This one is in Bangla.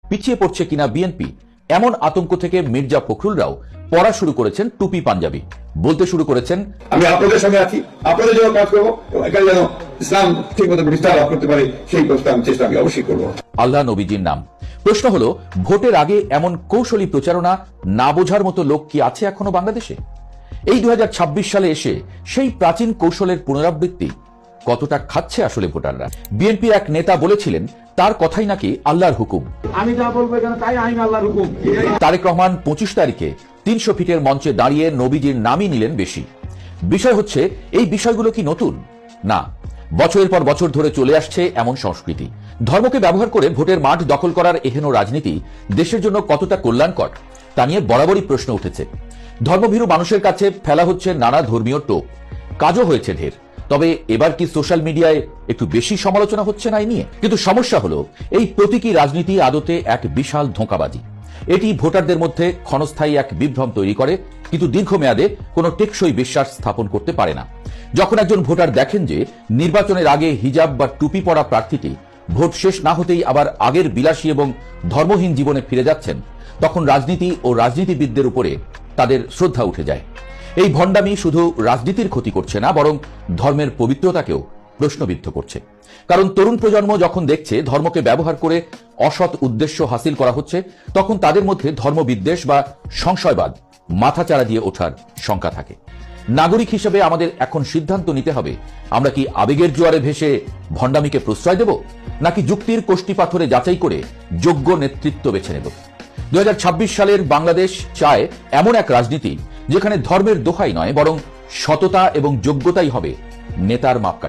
পিছিয়ে পড়ছে কিনা বিএনপি, এমন আতঙ্ক থেকে মির্জা ফখরুলরাও পড়া শুরু করেছেন টুপি পাঞ্জাবি। বলতে শুরু করেছেন, আমি আপনাদের সঙ্গে আছি, আপনাদের জন্য কাজ করবো, এখানে যেন ইসলাম ঠিক মতো প্রতিষ্ঠা লাভ করতে পারে সেই চেষ্টা আমি অবশ্যই করবো। আল্লাহ নবীজির নাম। প্রশ্ন হলো, ভোটের আগে এমন কৌশলী প্রচারণা না বোঝার মতো লোক কি আছে এখনো বাংলাদেশে? এই 2026 সালে এসে সেই প্রাচীন কৌশলের পুনরাবৃত্তি কতটা খাচ্ছে আসলে ভোটাররা? বিএনপির এক নেতা বলেছিলেন তার কথাই নাকি আল্লাহর হুকুম। আমি যা বলবো এখানে তাই আইন আল্লাহর হুকুম। তারেক রহমান 25 তারিখে 300 ফিটের মঞ্চে দাঁড়িয়ে নবীজির নামই নিলেন বেশি। বিষয় হচ্ছে, এই বিষয়গুলো কি নতুন? না, বছরের পর বছর ধরে চলে আসছে এমন সংস্কৃতি। ধর্মকে ব্যবহার করে ভোটের মাঠ দখল করার এহেন রাজনীতি দেশের জন্য কতটা কল্যাণকর তা নিয়ে বরাবরই প্রশ্ন উঠেছে। ধর্মভীরু মানুষের কাছে ফেলা হচ্ছে নানা ধর্মীয় টোপ, কাজও হয়েছে ঢের। তবে এবার কি সোশ্যাল মিডিয়ায় একটু বেশি সমালোচনা হচ্ছে না এই নিয়ে? কিন্তু সমস্যা হলো, এই প্রতীকী রাজনীতি আদতে এক বিশাল ধোঁকাবাজি। এটি ভোটারদের মধ্যে ক্ষণস্থায়ী এক বিভ্রম তৈরি করে, কিন্তু দীর্ঘমেয়াদে কোনো টেকসই বিশ্বাস স্থাপন করতে পারে না। যখন একজন ভোটার দেখেন যে নির্বাচনের আগে হিজাব বা টুপি পরা প্রার্থীটি ভোট শেষ না হতেই আবার আগের বিলাসী এবং ধর্মহীন জীবনে ফিরে যাচ্ছেন, তখন রাজনীতি ও রাজনীতিবিদদের উপরে তাদের শ্রদ্ধা উঠে যায়। এই ভণ্ডামি শুধু রাজনীতির ক্ষতি করছে না, বরং ধর্মের পবিত্রতাকেও প্রশ্নবিদ্ধ করছে। কারণ তরুণ প্রজন্ম যখন দেখছে ধর্মকে ব্যবহার করে অসৎ উদ্দেশ্য হাসিল করা হচ্ছে, তখন তাদের মধ্যে ধর্মবিদ্বেষ বা সংশয়বাদ মাথাচাড়া দিয়ে ওঠার শঙ্কা থাকে। নাগরিক হিসেবে আমাদের এখন সিদ্ধান্ত নিতে হবে, আমরা কি আবেগের জোয়ারে ভেসে ভণ্ডামিকে প্রশ্রয় দেব, নাকি যুক্তির কষ্টি পাথরে যাচাই করে যোগ্য নেতৃত্ব বেছে নেব? 2026 সালের বাংলাদেশ চায় এমন এক রাজনীতি যেখানে ধর্মের দোহাই নয়, বরং সততা এবং যোগ্যতাই হবে নেতার মাপকাঠি।